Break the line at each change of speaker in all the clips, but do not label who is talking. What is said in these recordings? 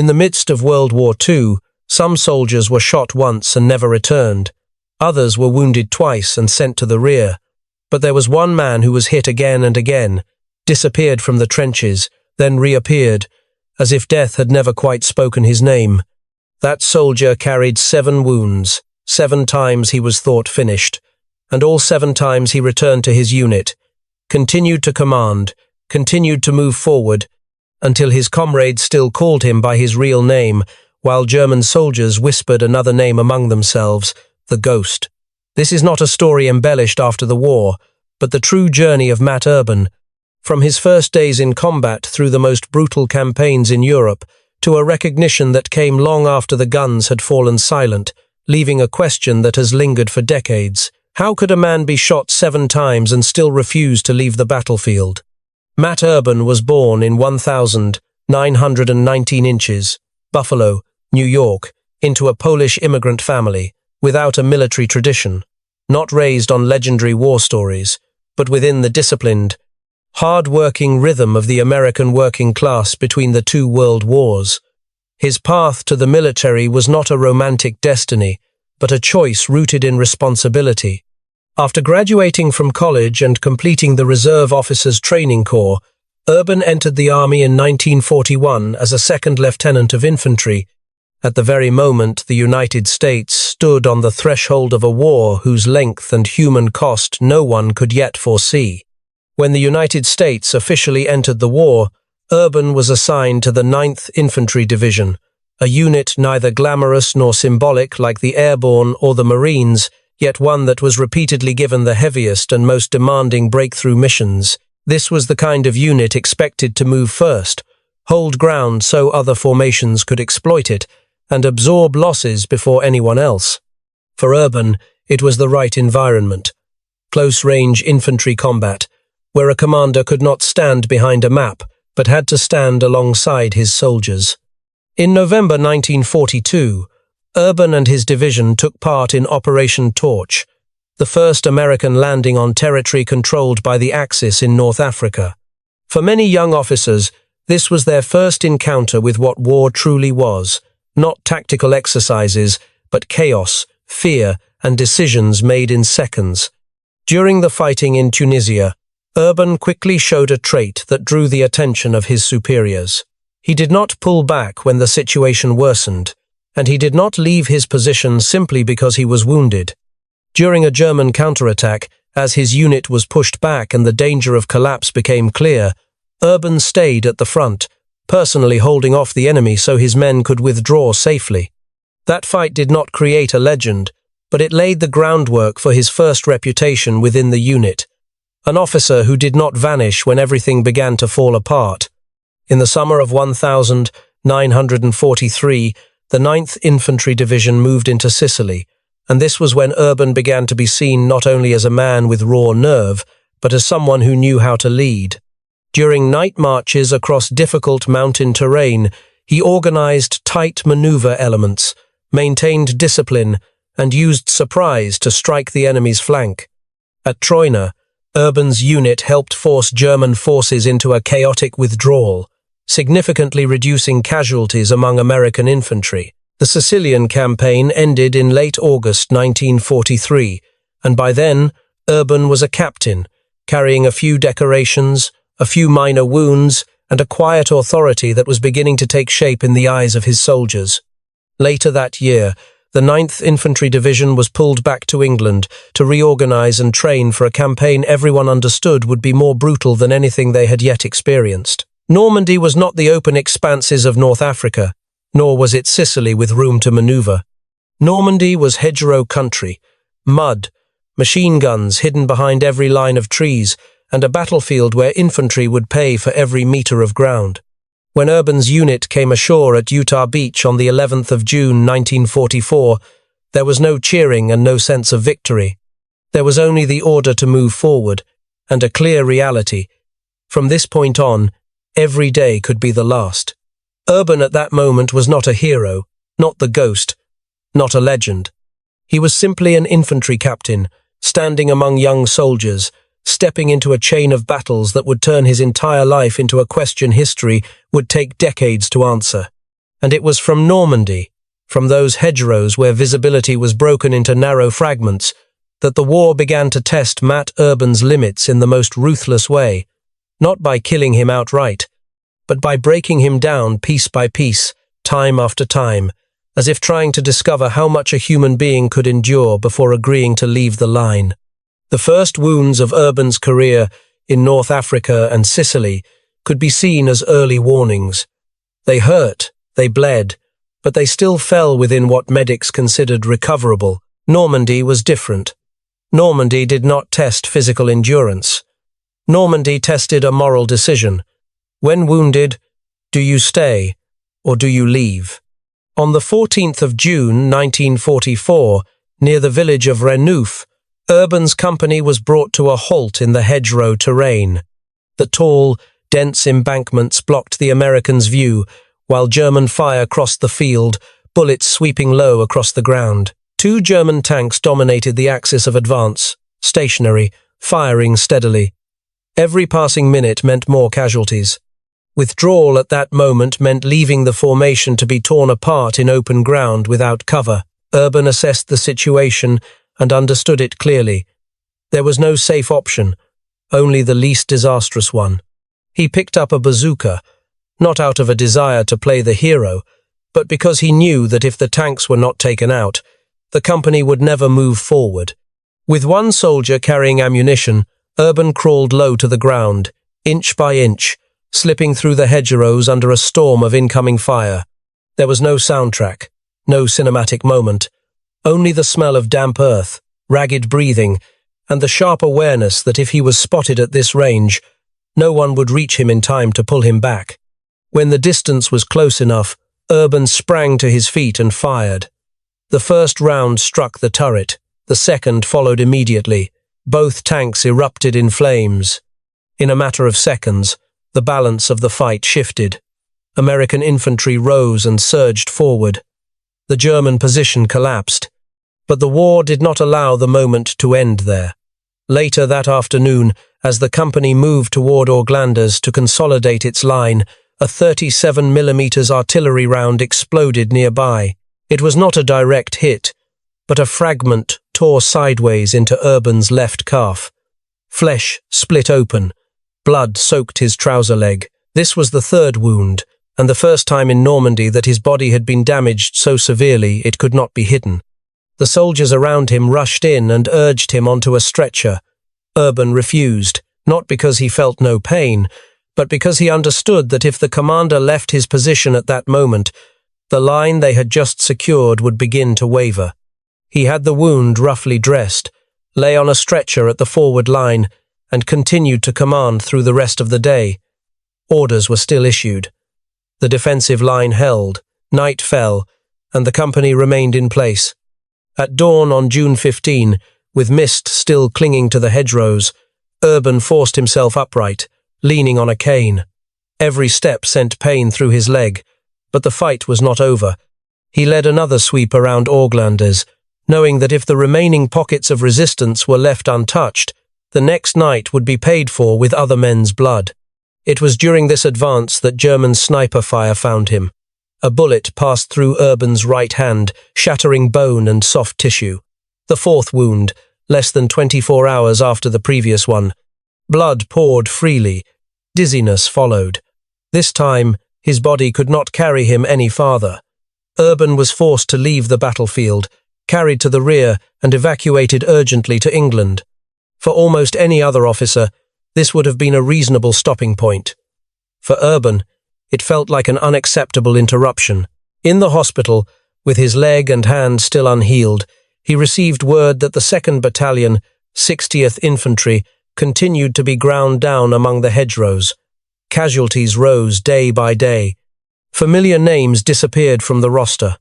In the midst of World War II, some soldiers were shot once and never returned. Others were wounded twice and sent to the rear. But there was one man who was hit again and again, disappeared from the trenches, then reappeared, as if death had never quite spoken his name. That soldier carried 7 wounds. 7 times he was thought finished, and all 7 times he returned to his unit, continued to command, continued to move forward, until his comrades still called him by his real name, while German soldiers whispered another name among themselves, the Ghost. This is not a story embellished after the war, but the true journey of Matt Urban, from his first days in combat through the most brutal campaigns in Europe, to a recognition that came long after the guns had fallen silent, leaving a question that has lingered for decades. How could a man be shot 7 times and still refuse to leave the battlefield? Matt Urban was born in 1919 inches, Buffalo, New York, into a Polish immigrant family, without a military tradition, not raised on legendary war stories, but within the disciplined, hard-working rhythm of the American working class between the 2 world wars. His path to the military was not a romantic destiny, but a choice rooted in responsibility. After graduating from college and completing the Reserve Officers Training Corps, Urban entered the Army in 1941 as a second lieutenant of infantry, at the very moment the United States stood on the threshold of a war whose length and human cost no one could yet foresee. When the United States officially entered the war, Urban was assigned to the 9th Infantry Division, a unit neither glamorous nor symbolic like the Airborne or the Marines, yet one that was repeatedly given the heaviest and most demanding breakthrough missions. This was the kind of unit expected to move first, hold ground so other formations could exploit it, and absorb losses before anyone else. For Urban, it was the right environment. Close-range infantry combat, where a commander could not stand behind a map, but had to stand alongside his soldiers. In November 1942, Urban and his division took part in Operation Torch, the first American landing on territory controlled by the Axis in North Africa. For many young officers, this was their first encounter with what war truly was, not tactical exercises, but chaos, fear, and decisions made in seconds. During the fighting in Tunisia, Urban quickly showed a trait that drew the attention of his superiors. He did not pull back when the situation worsened, and he did not leave his position simply because he was wounded. During a German counterattack, as his unit was pushed back and the danger of collapse became clear, Urban stayed at the front, personally holding off the enemy so his men could withdraw safely. That fight did not create a legend, but it laid the groundwork for his first reputation within the unit, an officer who did not vanish when everything began to fall apart. In the summer of 1943, the 9th Infantry Division moved into Sicily, and this was when Urban began to be seen not only as a man with raw nerve, but as someone who knew how to lead. During night marches across difficult mountain terrain, he organized tight maneuver elements, maintained discipline, and used surprise to strike the enemy's flank. At Troina, Urban's unit helped force German forces into a chaotic withdrawal, significantly reducing casualties among American infantry. The Sicilian campaign ended in late August 1943, and by then, Urban was a captain, carrying a few decorations, a few minor wounds, and a quiet authority that was beginning to take shape in the eyes of his soldiers. Later that year, the 9th Infantry Division was pulled back to England to reorganize and train for a campaign everyone understood would be more brutal than anything they had yet experienced. Normandy was not the open expanses of North Africa, nor was it Sicily with room to maneuver. Normandy was hedgerow country, mud, machine guns hidden behind every line of trees, and a battlefield where infantry would pay for every meter of ground. When Urban's unit came ashore at Utah Beach on the 11th of June 1944, there was no cheering and no sense of victory. There was only the order to move forward, and a clear reality. From this point on, every day could be the last. Urban at that moment was not a hero, not the Ghost, not a legend. He was simply an infantry captain, standing among young soldiers, stepping into a chain of battles that would turn his entire life into a question history would take decades to answer. And it was from Normandy, from those hedgerows where visibility was broken into narrow fragments, that the war began to test Matt Urban's limits in the most ruthless way, not by killing him outright, but by breaking him down piece by piece, time after time, as if trying to discover how much a human being could endure before agreeing to leave the line. The first wounds of Urban's career in North Africa and Sicily could be seen as early warnings. They hurt, they bled, but they still fell within what medics considered recoverable. Normandy was different. Normandy did not test physical endurance. Normandy tested a moral decision. When wounded, do you stay or do you leave? On the 14th of June 1944, near the village of Renouf, Urban's company was brought to a halt in the hedgerow terrain. The tall, dense embankments blocked the Americans' view, while German fire crossed the field, bullets sweeping low across the ground. 2 German tanks dominated the axis of advance, stationary, firing steadily. Every passing minute meant more casualties. Withdrawal at that moment meant leaving the formation to be torn apart in open ground without cover. Urban assessed the situation and understood it clearly. There was no safe option, only the least disastrous one. He picked up a bazooka, not out of a desire to play the hero, but because he knew that if the tanks were not taken out, the company would never move forward. With one soldier carrying ammunition, Urban crawled low to the ground, inch by inch, slipping through the hedgerows under a storm of incoming fire. There was no soundtrack, no cinematic moment, only the smell of damp earth, ragged breathing, and the sharp awareness that if he was spotted at this range, no one would reach him in time to pull him back. When the distance was close enough, Urban sprang to his feet and fired. The first round struck the turret, the second followed immediately. Both tanks erupted in flames. In a matter of seconds, the balance of the fight shifted. American infantry rose and surged forward. The German position collapsed, but the war did not allow the moment to end there. Later that afternoon, as the company moved toward Orglandes to consolidate its line, a 37mm artillery round exploded nearby. It was not a direct hit, but a fragment tore sideways into Urban's left calf. Flesh split open. Blood soaked his trouser leg. This was the third wound, and the first time in Normandy that his body had been damaged so severely it could not be hidden. The soldiers around him rushed in and urged him onto a stretcher. Urban refused, not because he felt no pain, but because he understood that if the commander left his position at that moment, the line they had just secured would begin to waver. He had the wound roughly dressed, lay on a stretcher at the forward line, and continued to command through the rest of the day. Orders were still issued. The defensive line held, night fell, and the company remained in place. At dawn on June 15, with mist still clinging to the hedgerows, Urban forced himself upright, leaning on a cane. Every step sent pain through his leg, but the fight was not over. He led another sweep around Orglandes, knowing that if the remaining pockets of resistance were left untouched, the next night would be paid for with other men's blood. It was during this advance that German sniper fire found him. A bullet passed through Urban's right hand, shattering bone and soft tissue. The fourth wound, less than 24 hours after the previous one. Blood poured freely. Dizziness followed. This time, his body could not carry him any farther. Urban was forced to leave the battlefield, carried to the rear, and evacuated urgently to England. For almost any other officer, this would have been a reasonable stopping point. For Urban, it felt like an unacceptable interruption. In the hospital, with his leg and hand still unhealed, he received word that the 2nd Battalion, 60th Infantry, continued to be ground down among the hedgerows. Casualties rose day by day. Familiar names disappeared from the roster.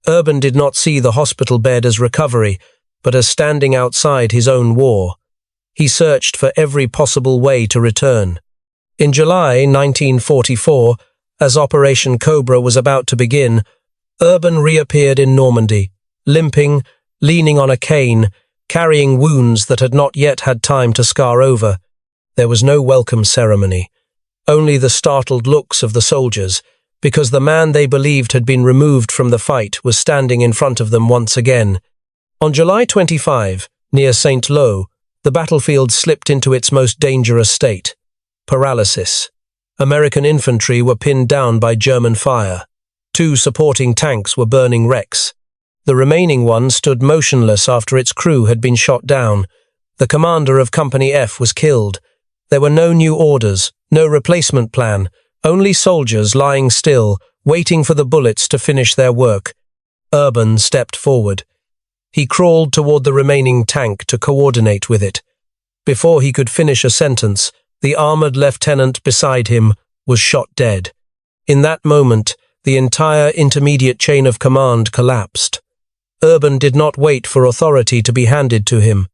Urban did not see the hospital bed as recovery, but as standing outside his own war. He searched for every possible way to return. In July 1944, as Operation Cobra was about to begin, Urban reappeared in Normandy, limping, leaning on a cane, carrying wounds that had not yet had time to scar over. There was no welcome ceremony. Only the startled looks of the soldiers, because the man they believed had been removed from the fight was standing in front of them once again. On July 25, near Saint-Lô, the battlefield slipped into its most dangerous state: paralysis. American infantry were pinned down by German fire. 2 supporting tanks were burning wrecks. The remaining one stood motionless after its crew had been shot down. The commander of Company F was killed. There were no new orders, no replacement plan, only soldiers lying still, waiting for the bullets to finish their work. Urban stepped forward. He crawled toward the remaining tank to coordinate with it. Before he could finish a sentence, the armored lieutenant beside him was shot dead. In that moment, the entire intermediate chain of command collapsed. Urban did not wait for authority to be handed to him.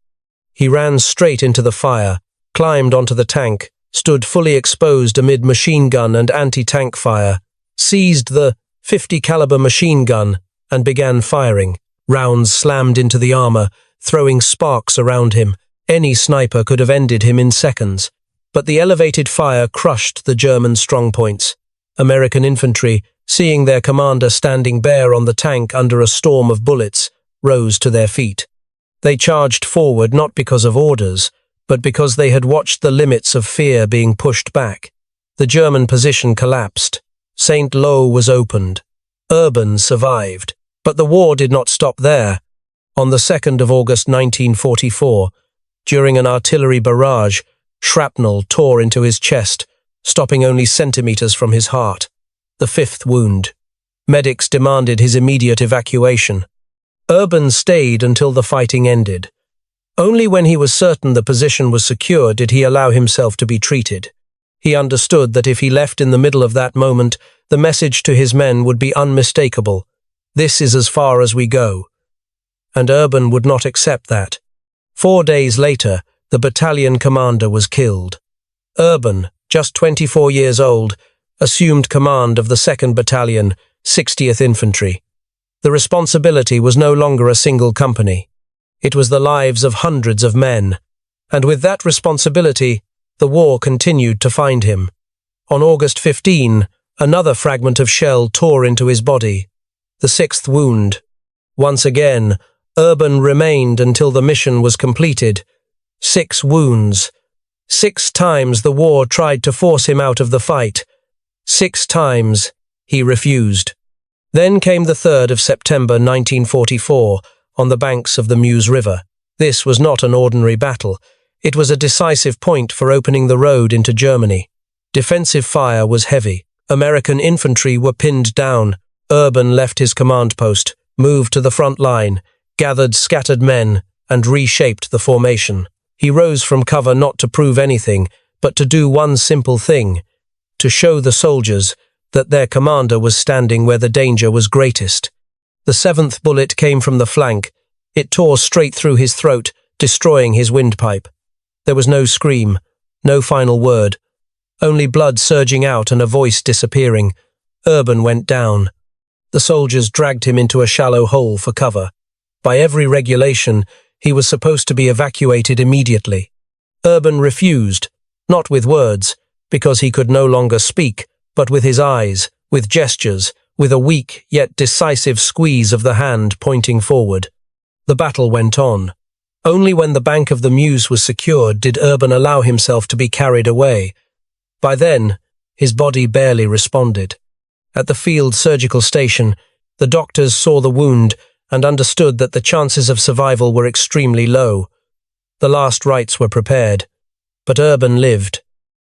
He ran straight into the fire, climbed onto the tank, stood fully exposed amid machine gun and anti-tank fire, seized the .50 caliber machine gun, and began firing. Rounds slammed into the armor, throwing sparks around him. Any sniper could have ended him in seconds. But the elevated fire crushed the German strongpoints. American infantry, seeing their commander standing bare on the tank under a storm of bullets, rose to their feet. They charged forward not because of orders, but because they had watched the limits of fear being pushed back. The German position collapsed. Saint-Lô was opened. Urban survived. But the war did not stop there. On the 2nd of August 1944, during an artillery barrage, shrapnel tore into his chest, stopping only centimeters from his heart. The 5th wound. Medics demanded his immediate evacuation. Urban stayed until the fighting ended. Only when he was certain the position was secure did he allow himself to be treated. He understood that if he left in the middle of that moment, the message to his men would be unmistakable: "This is as far as we go." And Urban would not accept that. 4 days later, the battalion commander was killed. Urban, just 24 years old, assumed command of the 2nd Battalion, 60th Infantry. The responsibility was no longer a single company. It was the lives of hundreds of men. And with that responsibility, the war continued to find him. On August 15, another fragment of shell tore into his body. The 6th wound. Once again, Urban remained until the mission was completed. 6 wounds. 6 times the war tried to force him out of the fight. 6 times he refused. Then came the 3rd of September 1944, on the banks of the Meuse River. This was not an ordinary battle. It was a decisive point for opening the road into Germany. Defensive fire was heavy. American infantry were pinned down. Urban left his command post, moved to the front line, gathered scattered men, and reshaped the formation. He rose from cover not to prove anything, but to do one simple thing: to show the soldiers that their commander was standing where the danger was greatest. The 7th bullet came from the flank. It tore straight through his throat, destroying his windpipe. There was no scream, no final word, only blood surging out and a voice disappearing. Urban went down. The soldiers dragged him into a shallow hole for cover. By every regulation, he was supposed to be evacuated immediately. Urban refused, not with words, because he could no longer speak, but with his eyes, with gestures, with a weak yet decisive squeeze of the hand pointing forward. The battle went on. Only when the bank of the Meuse was secured did Urban allow himself to be carried away. By then, his body barely responded. At the field surgical station, the doctors saw the wound and understood that the chances of survival were extremely low. The last rites were prepared, but Urban lived.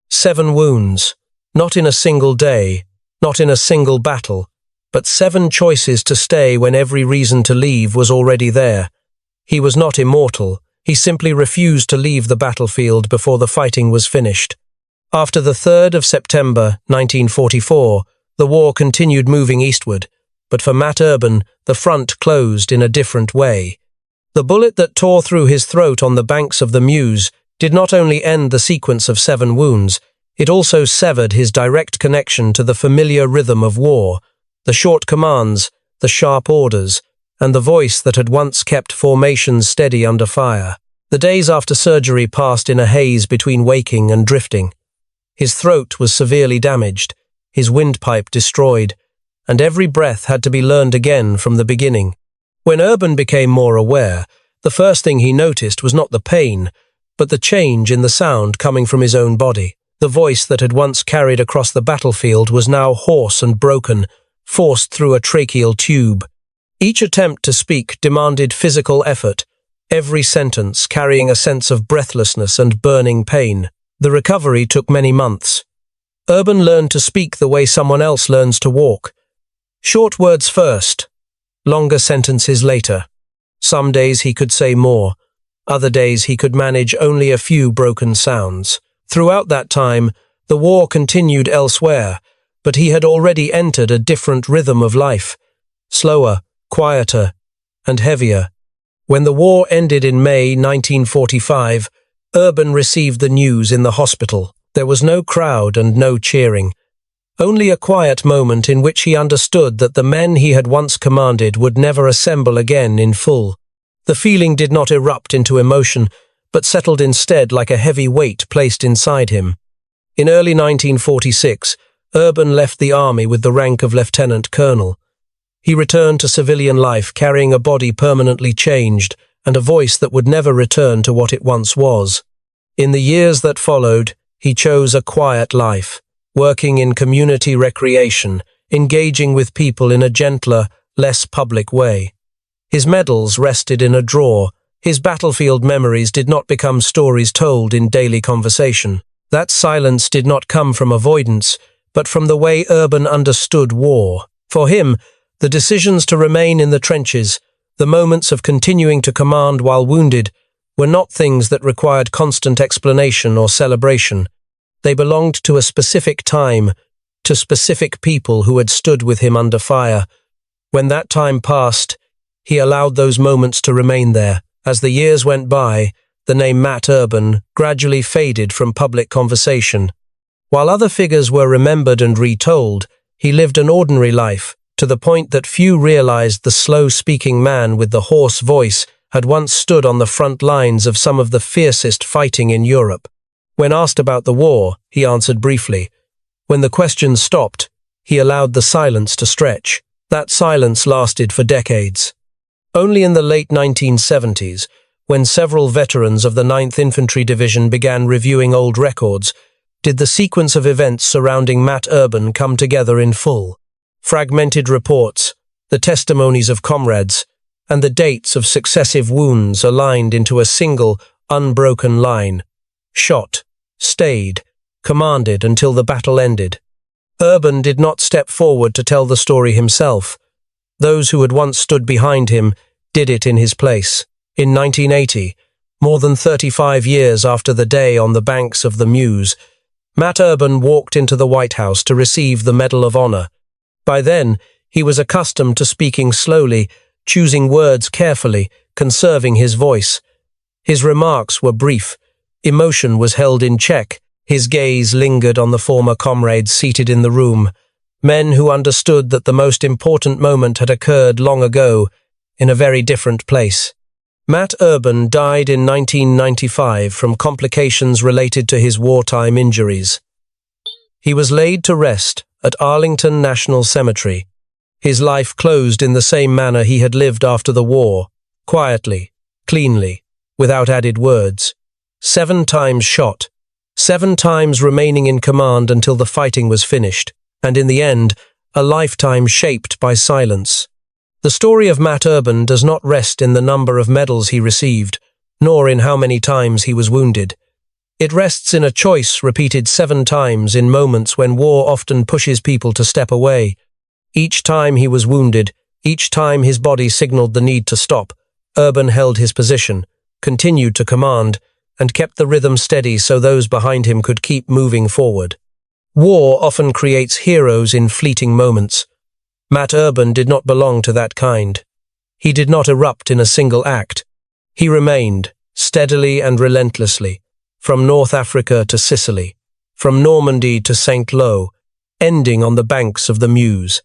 7 wounds, not in a single day, not in a single battle, but 7 choices to stay when every reason to leave was already there. He was not immortal, he simply refused to leave the battlefield before the fighting was finished. After the 3rd of September 1944, the war continued moving eastward, but for Matt Urban, the front closed in a different way. The bullet that tore through his throat on the banks of the Meuse did not only end the sequence of 7 wounds, it also severed his direct connection to the familiar rhythm of war, the short commands, the sharp orders, and the voice that had once kept formations steady under fire. The days after surgery passed in a haze between waking and drifting. His throat was severely damaged. his windpipe destroyed, and every breath had to be learned again from the beginning. When Urban became more aware, the first thing he noticed was not the pain, but the change in the sound coming from his own body. The voice that had once carried across the battlefield was now hoarse and broken, forced through a tracheal tube. Each attempt to speak demanded physical effort, every sentence carrying a sense of breathlessness and burning pain. The recovery took many months. Urban learned to speak the way someone else learns to walk. Short words first, longer sentences later. Some days he could say more, other days he could manage only a few broken sounds. Throughout that time, the war continued elsewhere, but he had already entered a different rhythm of life, slower, quieter, and heavier. When the war ended in May 1945, Urban received the news in the hospital. There was no crowd and no cheering, only a quiet moment in which he understood that the men he had once commanded would never assemble again in full. The feeling did not erupt into emotion, but settled instead like a heavy weight placed inside him. In early 1946, Urban left the army with the rank of lieutenant colonel. He returned to civilian life carrying a body permanently changed and a voice that would never return to what it once was. In the years that followed, he chose a quiet life, working in community recreation, engaging with people in a gentler, less public way. His medals rested in a drawer. His battlefield memories did not become stories told in daily conversation. That silence did not come from avoidance, but from the way Urban understood war. For him, the decisions to remain in the trenches, the moments of continuing to command while wounded, were not things that required constant explanation or celebration. They belonged to a specific time, to specific people who had stood with him under fire. When that time passed, he allowed those moments to remain there. As the years went by, the name Matt Urban gradually faded from public conversation. While other figures were remembered and retold, he lived an ordinary life, to the point that few realized the slow-speaking man with the hoarse voice had once stood on the front lines of some of the fiercest fighting in Europe. When asked about the war, he answered briefly. When the questions stopped, he allowed the silence to stretch. That silence lasted for decades. Only in the late 1970s, when several veterans of the 9th Infantry Division began reviewing old records, did the sequence of events surrounding Matt Urban come together in full. Fragmented reports, the testimonies of comrades, and the dates of successive wounds aligned into a single, unbroken line. Shot, stayed, commanded until the battle ended. Urban did not step forward to tell the story himself. Those who had once stood behind him did it in his place. In 1980, more than 35 years after the day on the banks of the Meuse, Matt Urban walked into the White House to receive the Medal of Honor. By then, he was accustomed to speaking slowly, choosing words carefully, conserving his voice. His remarks were brief. Emotion was held in check. His gaze lingered on the former comrades seated in the room, men who understood that the most important moment had occurred long ago, in a very different place. Matt Urban died in 1995 from complications related to his wartime injuries. He was laid to rest at Arlington National Cemetery. His life closed in the same manner he had lived after the war, quietly, cleanly, without added words. 7 times shot, 7 times remaining in command until the fighting was finished, and in the end, a lifetime shaped by silence. The story of Matt Urban does not rest in the number of medals he received, nor in how many times he was wounded. It rests in a choice repeated 7 times in moments when war often pushes people to step away. Each time he was wounded, each time his body signaled the need to stop, Urban held his position, continued to command, and kept the rhythm steady so those behind him could keep moving forward. War often creates heroes in fleeting moments. Matt Urban did not belong to that kind. He did not erupt in a single act. He remained, steadily and relentlessly, from North Africa to Sicily, from Normandy to St. Lo, ending on the banks of the Meuse.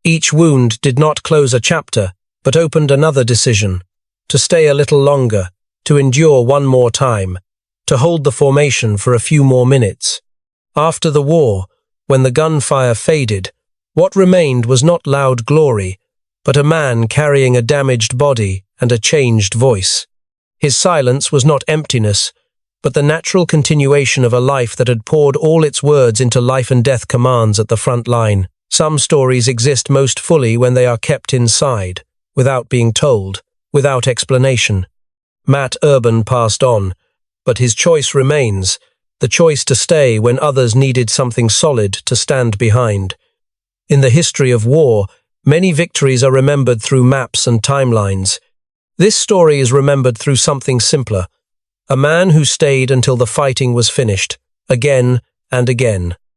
Each wound did not close a chapter, but opened another decision, to stay a little longer, to endure one more time, to hold the formation for a few more minutes. After the war, When the gunfire faded, what remained was not loud glory, but a man carrying a damaged body and a changed voice. His silence was not emptiness, but the natural continuation of a life that had poured all its words into life and death commands at the front line. Some stories exist most fully when they are kept inside, without being told, without explanation. Matt Urban passed on, but his choice remains, the choice to stay when others needed something solid to stand behind. In the history of war, many victories are remembered through maps and timelines. This story is remembered through something simpler, a man who stayed until the fighting was finished, again and again.